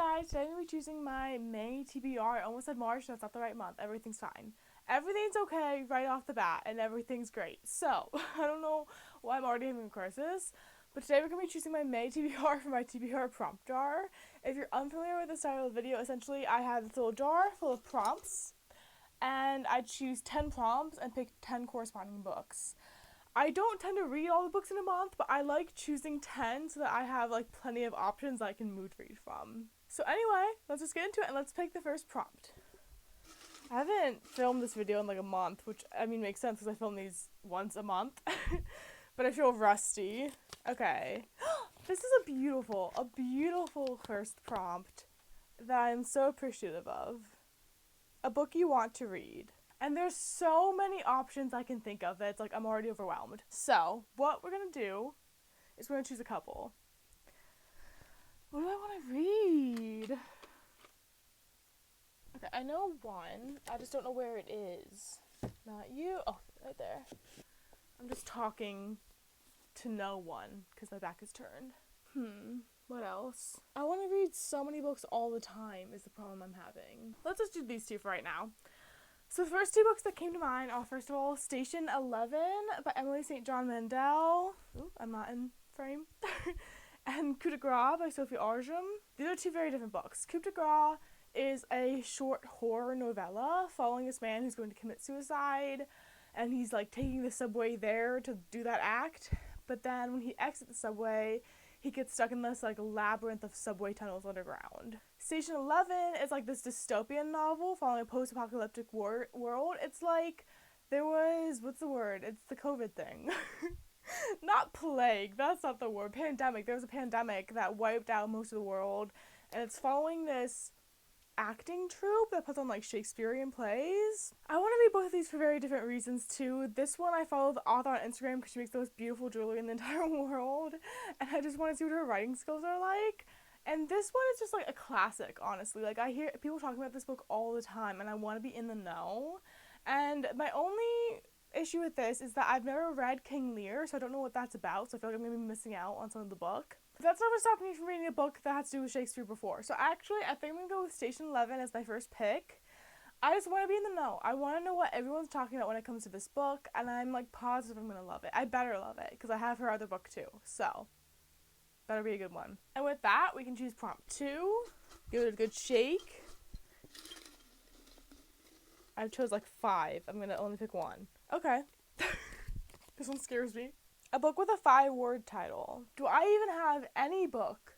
guys, today I'm going to be choosing my May TBR. I almost said March, that's not the right month. Everything's fine. Everything's okay right off the bat, and everything's great. So, I don't know why I'm already having a crisis, but today we're going to be choosing my May TBR for my TBR prompt jar. If you're unfamiliar with the style of the video, essentially I had this little jar full of prompts, and I choose 10 prompts and pick 10 corresponding books. I don't tend to read all the books in a month, but I like choosing 10 so that I have like plenty of options I can mood read from. So anyway, let's just get into it and let's pick the first prompt. I haven't filmed this video in like a month, which I mean makes sense because I film these once a month, but I feel rusty. Okay, this is a beautiful first prompt that I'm so appreciative of. A book you want to read. And there's so many options I can think of that it's like I'm already overwhelmed. So, what we're going to do is we're going to choose a couple. What do I want to read? Okay, I know one. I just don't know where it is. Not you. Oh, right there. I'm just talking to no one because my back is turned. What else? I want to read so many books all the time is the problem I'm having. Let's just do these two for right now. So the first two books that came to mind are, first of all, Station 11 by Emily St. John Mandel. Ooh, I'm not in frame. And Coup de Grace by Sophie Arjum. These are two very different books. Coup de Grace is a short horror novella following this man who's going to commit suicide, and he's like taking the subway there to do that act. But then when he exits the subway, he gets stuck in this like labyrinth of subway tunnels underground. Station 11 is like this dystopian novel following a post-apocalyptic world. It's like there was, what's the word? It's the COVID thing. Not plague, that's not the word. Pandemic. There was a pandemic that wiped out most of the world, and it's following this acting troupe that puts on like Shakespearean plays. I want to read both of these for very different reasons too. This one I follow the author on Instagram because she makes the most beautiful jewelry in the entire world, and I just want to see what her writing skills are like. And this one is just like a classic, honestly. Like I hear people talking about this book all the time, and I want to be in the know. And my only issue with this is that I've never read King Lear, so I don't know what that's about, so I feel like I'm going to be missing out on some of the book. That's never stopped me from reading a book that has to do with Shakespeare before. So actually, I think I'm going to go with Station 11 as my first pick. I just want to be in the know. I want to know what everyone's talking about when it comes to this book, and I'm like positive I'm going to love it. I better love it, because I have her other book too. So, better be a good one. And with that, we can choose prompt 2. Give it a good shake. I chose like 5. I'm going to only pick 1. Okay. This one scares me. A book with a 5-word title. Do I even have any book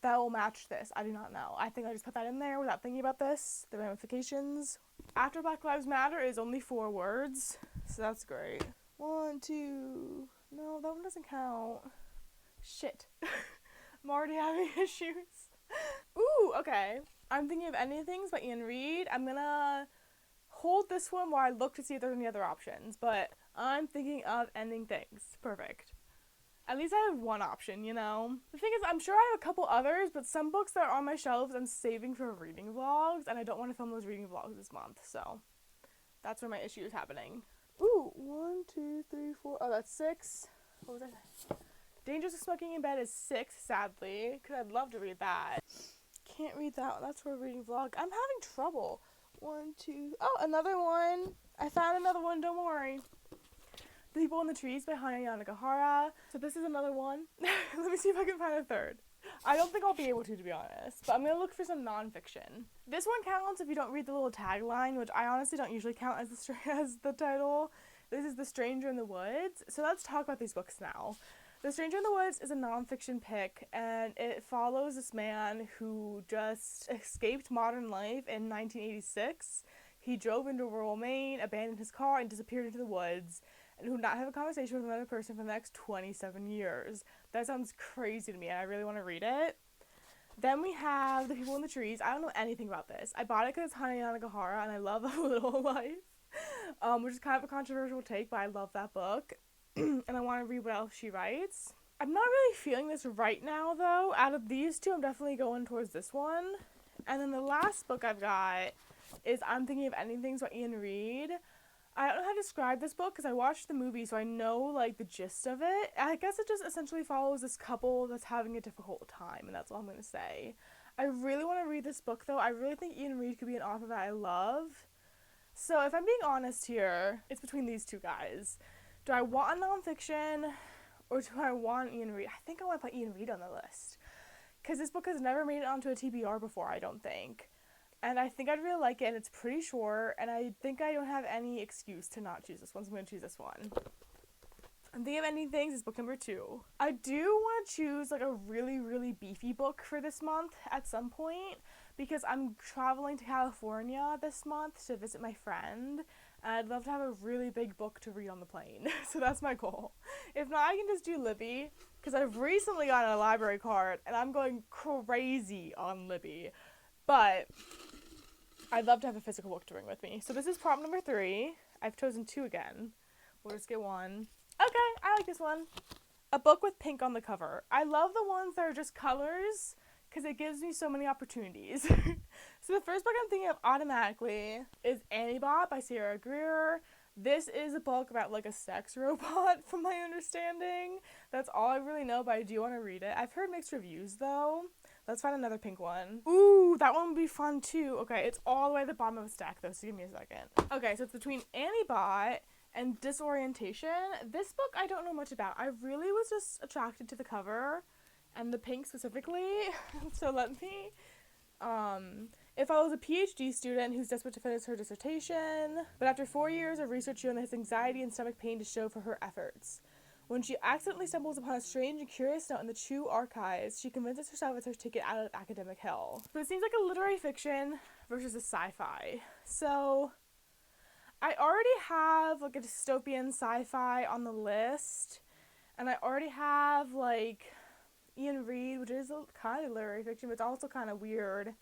that will match this? I do not know. I think I just put that in there without thinking about this. The ramifications. After Black Lives Matter is only 4 words, so that's great. 1, 2. No, that one doesn't count. Shit. I'm already having issues. Ooh, okay. I'm thinking of Ending Things by Ian Reid. I'm gonna hold this one while I look to see if there's any other options, but I'm thinking of Ending Things. Perfect. At least I have one option, you know? The thing is, I'm sure I have a couple others, but some books that are on my shelves I'm saving for reading vlogs, and I don't want to film those reading vlogs this month, so that's where my issue is happening. Ooh, 1, 2, 3, 4. Oh, that's 6. What was I? Dangers of Smoking in Bed is 6, sadly, because I'd love to read that. Can't read that one. That's for a reading vlog. I'm having trouble. 1, 2. Oh, another one. I found another one. Don't worry. The People in the Trees by Hana Yanagihara. So this is another one. Let me see if I can find a third. I don't think I'll be able to be honest. But I'm going to look for some nonfiction. This one counts if you don't read the little tagline, which I honestly don't usually count as the title. This is The Stranger in the Woods. So let's talk about these books now. The Stranger in the Woods is a nonfiction pick, and it follows this man who just escaped modern life in 1986. He drove into rural Maine, abandoned his car, and disappeared into the woods, and would not have a conversation with another person for the next 27 years. That sounds crazy to me, and I really want to read it. Then we have The People in the Trees. I don't know anything about this. I bought it because it's Hana Yanagihara, and I love A Little Life, which is kind of a controversial take, but I love that book. And I want to read what else she writes. I'm not really feeling this right now, though. Out of these two, I'm definitely going towards this one. And then the last book I've got is I'm Thinking of Ending Things by Ian Reid. I don't know how to describe this book because I watched the movie, so I know, like, the gist of it. I guess it just essentially follows this couple that's having a difficult time, and that's all I'm going to say. I really want to read this book, though. I really think Ian Reid could be an author that I love. So if I'm being honest here, it's between these two guys. Do I want a nonfiction or do I want Ian Reid? I think I want to put Ian Reid on the list. Because this book has never made it onto a TBR before, I don't think. And I think I'd really like it, and it's pretty short, and I think I don't have any excuse to not choose this one, so I'm going to choose this one. I'm thinking of ending things is book number 2. I do want to choose like a really, really beefy book for this month at some point because I'm traveling to California this month to visit my friend. And I'd love to have a really big book to read on the plane. So that's my goal. If not, I can just do Libby because I've recently gotten a library card and I'm going crazy on Libby. But I'd love to have a physical book to bring with me. So this is prompt number 3. I've chosen 2 again. We'll just get 1. Okay, I like this one. A book with pink on the cover. I love the ones that are just colors because it gives me so many opportunities. So the first book I'm thinking of automatically is Annibot by Sarah Greer. This is a book about like a sex robot from my understanding. That's all I really know, but I do want to read it. I've heard mixed reviews though. Let's find another pink one. Ooh, that one would be fun too. Okay, it's all the way at the bottom of the stack though, so give me a second. Okay, so it's between Annibot and Disorientation. This book I don't know much about. I really was just attracted to the cover and the pink specifically. So let me it follows a PhD student who's desperate to finish her dissertation, but after 4 years of research she only has anxiety and stomach pain to show for her efforts. When she accidentally stumbles upon a strange and curious note in the Chew archives, she convinces herself it's her ticket out of academic hell. So it seems like a literary fiction versus a sci-fi. So I already have like a dystopian sci-fi on the list, and I already have like Ian Reid, which is a kind of literary fiction, but it's also kind of weird.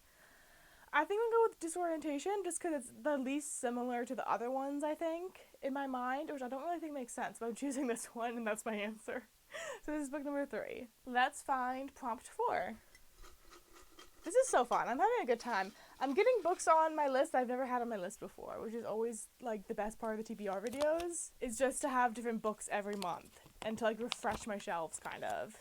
I think I'm going to go with Disorientation just because it's the least similar to the other ones, I think, in my mind, which I don't really think makes sense, but I'm choosing this one, and that's my answer. So this is book number 3. Let's find prompt 4. This is so fun. I'm having a good time. I'm getting books on my list I've never had on my list before, which is always, like, the best part of the TBR videos, is just to have different books every month and to, like, refresh my shelves, kind of.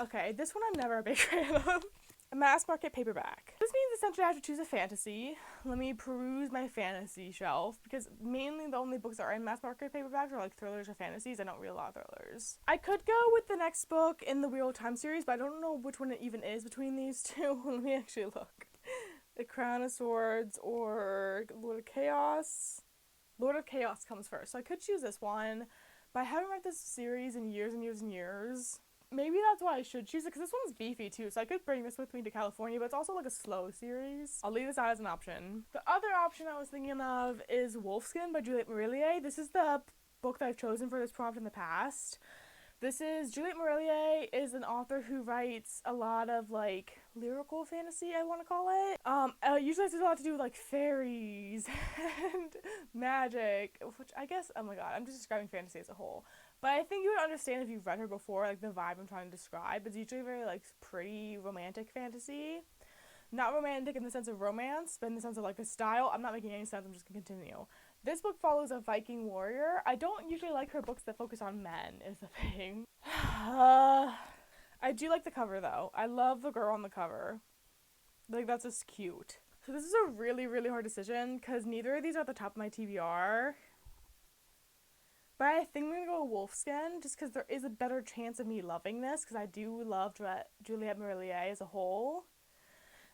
Okay, this one I'm never a big fan of. A mass market paperback. This means essentially I have to choose a fantasy. Let me peruse my fantasy shelf, because mainly the only books that are in mass market paperbacks are, like, thrillers or fantasies. I don't read a lot of thrillers. I could go with the next book in the Wheel of Time series, but I don't know which one it even is between these two. Let me actually look. The Crown of Swords or Lord of Chaos. Lord of Chaos comes first, so I could choose this one, but I haven't read this series in years and years and years. Maybe that's why I should choose it, because this one's beefy too, so I could bring this with me to California, but it's also like a slow series. I'll leave this out as an option. The other option I was thinking of is Wolfskin by Juliette Marillier. This is the book that I've chosen for this prompt in the past. This is, Juliette Marillier is an author who writes a lot of, like, lyrical fantasy, I want to call it. Usually has a lot to do with, like, fairies and magic, which I guess, oh my god, I'm just describing fantasy as a whole. But I think you would understand if you've read her before, like, the vibe I'm trying to describe. It's usually very, like, pretty romantic fantasy. Not romantic in the sense of romance, but in the sense of, like, the style. I'm not making any sense, I'm just gonna continue. This book follows a Viking warrior. I don't usually like her books that focus on men, is the thing. I do like the cover, though. I love the girl on the cover. Like, that's just cute. So this is a really, really hard decision, because neither of these are at the top of my TBR. But I think I'm going to go with Wolfskin, just because there is a better chance of me loving this, because I do love Juliette Marillier as a whole.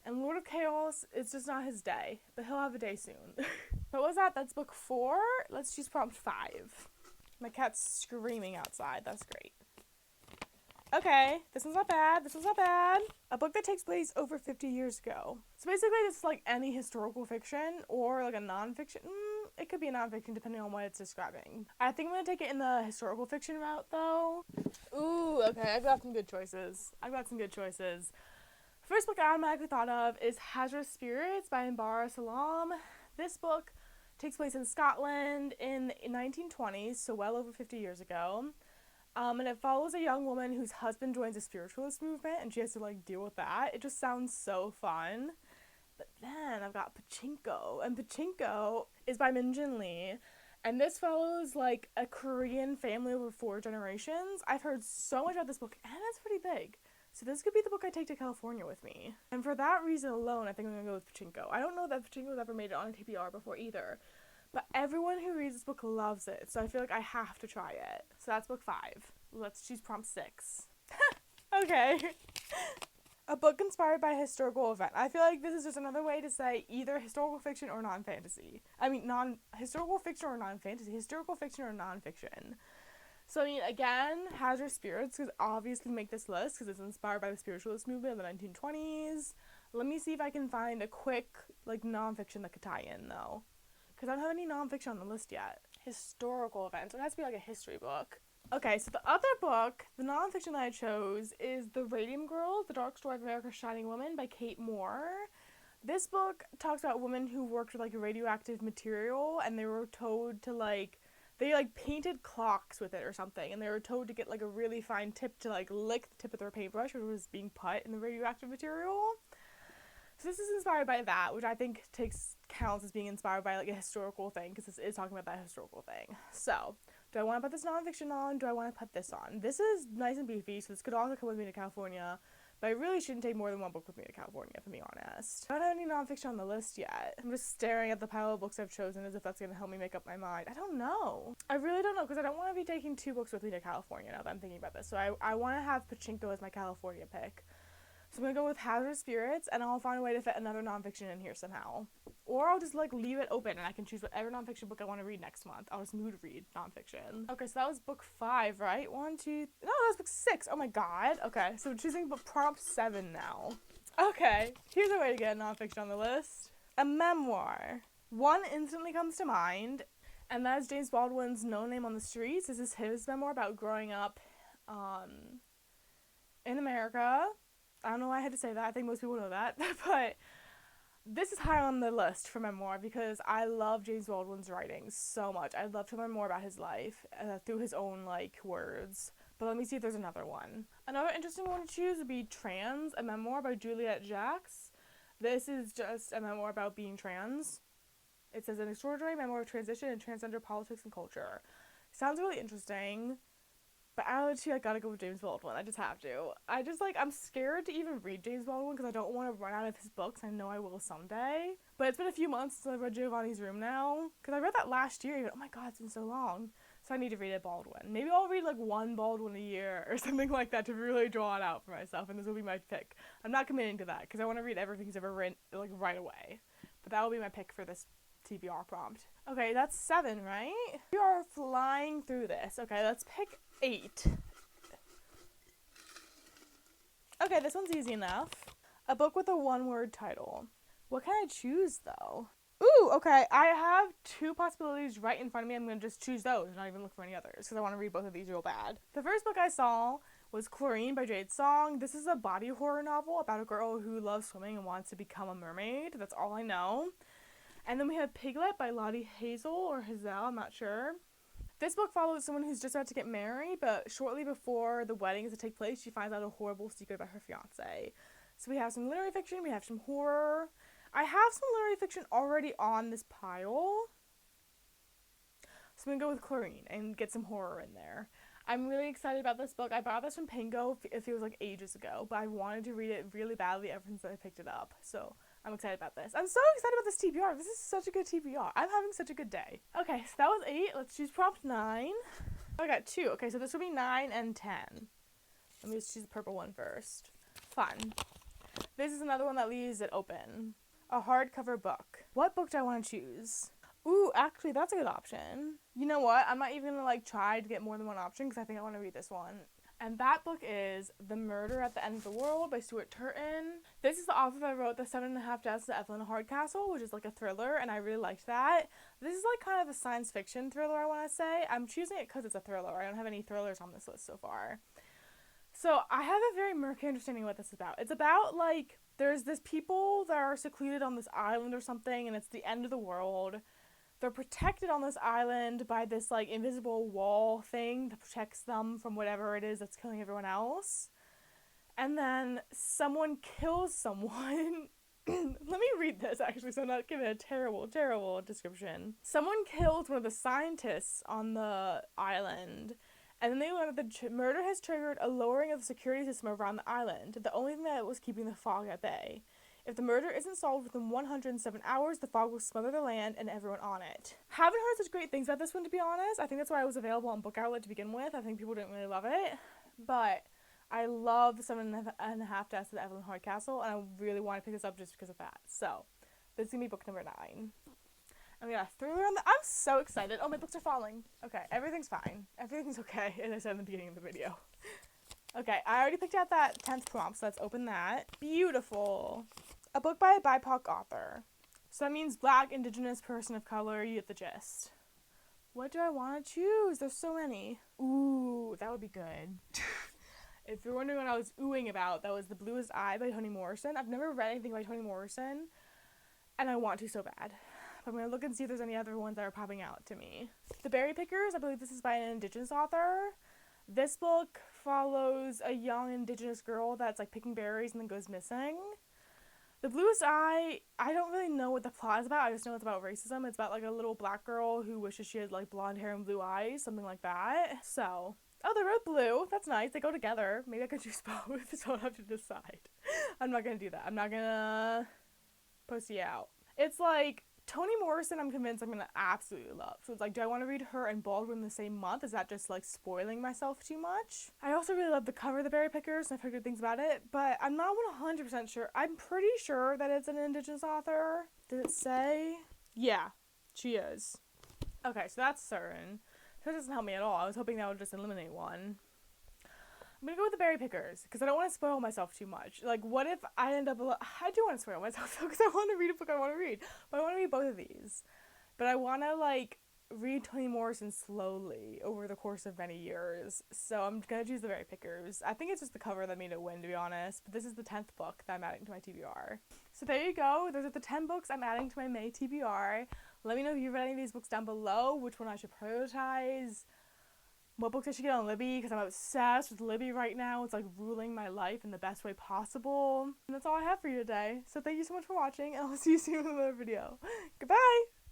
And Lord of Chaos, it's just not his day, but he'll have a day soon. What was that? That's book 4? Let's choose prompt 5. My cat's screaming outside. That's great. Okay, this one's not bad. This one's not bad. A book that takes place over 50 years ago. So basically, it's like any historical fiction or like a nonfiction. It could be a nonfiction depending on what it's describing. I think I'm going to take it in the historical fiction route, though. Ooh, okay, I've got some good choices. First book I automatically thought of is Hazardous Spirits by Mbara Salam. This book takes place in Scotland in the 1920s, so well over 50 years ago. And it follows a young woman whose husband joins a spiritualist movement, and she has to, like, deal with that. It just sounds so fun. But then I've got Pachinko, and Pachinko is by Min Jin Lee, and this follows, like, a Korean family over 4 generations. I've heard so much about this book, and it's pretty big. So this could be the book I take to California with me. And for that reason alone, I think I'm going to go with Pachinko. I don't know that Pachinko's ever made it on a TBR before either. But everyone who reads this book loves it. So I feel like I have to try it. So that's book 5. Let's choose prompt 6. Okay. A book inspired by a historical event. I feel like this is just another way to say either historical fiction or non-fantasy. I mean, historical fiction or non-fantasy. Historical fiction or non-fiction. So, I mean, again, Hazardous Spirits could obviously make this list because it's inspired by the spiritualist movement of the 1920s. Let me see if I can find a quick, like, non-fiction that could tie in, though. Because I don't have any non-fiction on the list yet. Historical events. So it has to be, like, a history book. Okay, so the other book, the non-fiction that I chose, is The Radium Girls, The Dark Story of America's Shining Woman by Kate Moore. This book talks about women who worked with, like, radioactive material, and they were told to, like, they, like, painted clocks with it or something, and they were told to get, like, a really fine tip to, like, lick the tip of their paintbrush, which was being put in the radioactive material. So this is inspired by that, which I think counts as being inspired by, like, a historical thing, because this is talking about that historical thing. So, do I want to put this nonfiction on? Do I want to put this on? This is nice and beefy, so this could also come with me to California, but I really shouldn't take more than one book with me to California, if I'm being honest. I don't have any nonfiction on the list yet. I'm just staring at the pile of books I've chosen as if that's going to help me make up my mind. I don't know. I really don't know, because I don't want to be taking 2 books with me to California now that I'm thinking about this. So I want to have Pachinko as my California pick. So I'm going to go with Hazardous Spirits, and I'll find a way to fit another nonfiction in here somehow. Or I'll just, like, leave it open, and I can choose whatever nonfiction book I want to read next month. I'll just mood read nonfiction. Okay, so that was book 5, right? 1, 2... No, that was book 6. Oh my god. Okay, so we're choosing book prompt 7 now. Okay, here's a way to get a nonfiction on the list. A memoir. One instantly comes to mind, and that is James Baldwin's No Name on the Streets. This is his memoir about growing up in America. I don't know why I had to say that. I think most people know that. But this is high on the list for memoir because I love James Baldwin's writing so much. I'd love to learn more about his life through his own, like, words. But let me see if there's another one. Another interesting one to choose would be Trans, a memoir by Juliet Jacques. This is just a memoir about being trans. It says an extraordinary memoir of transition and transgender politics and culture. Sounds really interesting. But out of the 2, I gotta go with James Baldwin. I just have to. I'm scared to even read James Baldwin because I don't want to run out of his books. I know I will someday. But it's been a few months since I've read Giovanni's Room now. Because I read that last year. Even. Oh my god, it's been so long. So I need to read a Baldwin. Maybe I'll read, like, 1 Baldwin a year or something like that to really draw it out for myself. And this will be my pick. I'm not committing to that because I want to read everything he's ever written, like, right away. But that will be my pick for this TBR prompt. Okay, that's 7, right? We are flying through this. Okay, let's pick 8. Okay, this one's easy enough. A book with a 1-word title. What can I choose, though? Ooh, okay, I have 2 possibilities right in front of me. I'm going to just choose those and not even look for any others because I want to read both of these real bad. The first book I saw was Chlorine by Jade Song. This is a body horror novel about a girl who loves swimming and wants to become a mermaid. That's all I know. And then we have Piglet by Lottie Hazel or Hazel, I'm not sure. This book follows someone who's just about to get married, but shortly before the wedding is to take place, she finds out a horrible secret about her fiancé. So we have some literary fiction, we have some horror. I have some literary fiction already on this pile. So I'm going to go with Chlorine and get some horror in there. I'm really excited about this book. I bought this from Pingo, it feels like ages ago, but I wanted to read it really badly ever since I picked it up. So I'm excited about this. I'm so excited about this TBR. This is such a good TBR. I'm having such a good day. Okay, so that was 8. Let's choose prompt 9. I got 2. Okay, so this will be 9 and 10. Let me just choose the purple one first. Fun. This is another one that leaves it open. A hardcover book. What book do I want to choose? Ooh, actually, that's a good option. You know what? I'm not even going to, try to get more than one option because I think I want to read this one. And that book is The Murder at the End of the World by Stuart Turton. This is the author that wrote The 7.5 Deaths of Evelyn Hardcastle, which is a thriller, and I really liked that. This is kind of a science fiction thriller, I want to say. I'm choosing it because it's a thriller. I don't have any thrillers on this list so far. So I have a very murky understanding of what this is about. It's about, there's this people that are secluded on this island or something, and it's the end of the world. They're protected on this island by this, invisible wall thing that protects them from whatever it is that's killing everyone else. And then someone kills someone. Let me read this, actually, so I'm not giving a terrible, terrible description. Someone kills one of the scientists on the island, And then they learn that the murder has triggered a lowering of the security system around the island, the only thing that was keeping the fog at bay. If the murder isn't solved within 107 hours, the fog will smother the land and everyone on it. Haven't heard such great things about this one, to be honest. I think that's why it was available on Book Outlet to begin with. I think people didn't really love it. But I love the 7.5 Deaths of Evelyn Hardcastle, and I really want to pick this up just because of that. So, this is going to be book number 9. And we got a thriller on the... I'm so excited. Oh, my books are falling. Okay, everything's fine. Everything's okay, as I said in the beginning of the video. Okay, I already picked out that 10th prompt, so let's open that. Beautiful. A book by a BIPOC author. So that means Black, Indigenous, person of color. You get the gist. What do I want to choose? There's so many. Ooh, that would be good. If you're wondering what I was oohing about, that was The Bluest Eye by Toni Morrison. I've never read anything by Toni Morrison, and I want to so bad. But I'm going to look and see if there's any other ones that are popping out to me. The Berry Pickers, I believe this is by an Indigenous author. This book follows a young Indigenous girl that's like picking berries and then goes missing. The Bluest Eye, I don't really know what the plot is about. I just know it's about racism. It's about like a little black girl who wishes she had like blonde hair and blue eyes, something like that. So, oh, they're both blue. That's nice. They go together. Maybe I could choose both, so I'll have to decide. I'm not going to do that. I'm not going to pussy out. It's like Toni Morrison, I'm convinced I'm going to absolutely love. So it's like, do I want to read her and Baldwin the same month? Is that just like spoiling myself too much? I also really love the cover of The Berry Pickers, and I've heard good things about it, but I'm not 100% sure. I'm pretty sure that it's an Indigenous author. Did it say? Yeah, she is. Okay, so that's certain. That doesn't help me at all. I was hoping that would just eliminate one. I'm gonna go with The Berry Pickers, because I don't want to spoil myself too much. Like, what if I end up... I do want to spoil myself, though, because I want to read a book I want to read. But I want to read both of these. But I want to, like, read Toni Morrison slowly over the course of many years. So I'm gonna choose The Berry Pickers. I think it's just the cover that made it win, to be honest. But this is the 10th book that I'm adding to my TBR. So there you go. Those are the 10 books I'm adding to my May TBR. Let me know if you've read any of these books down below, which one I should prioritize, what books I should get on Libby, because I'm obsessed with Libby right now. It's like ruling my life in the best way possible. And that's all I have for you today. So thank you so much for watching, and I'll see you soon in another video. Goodbye!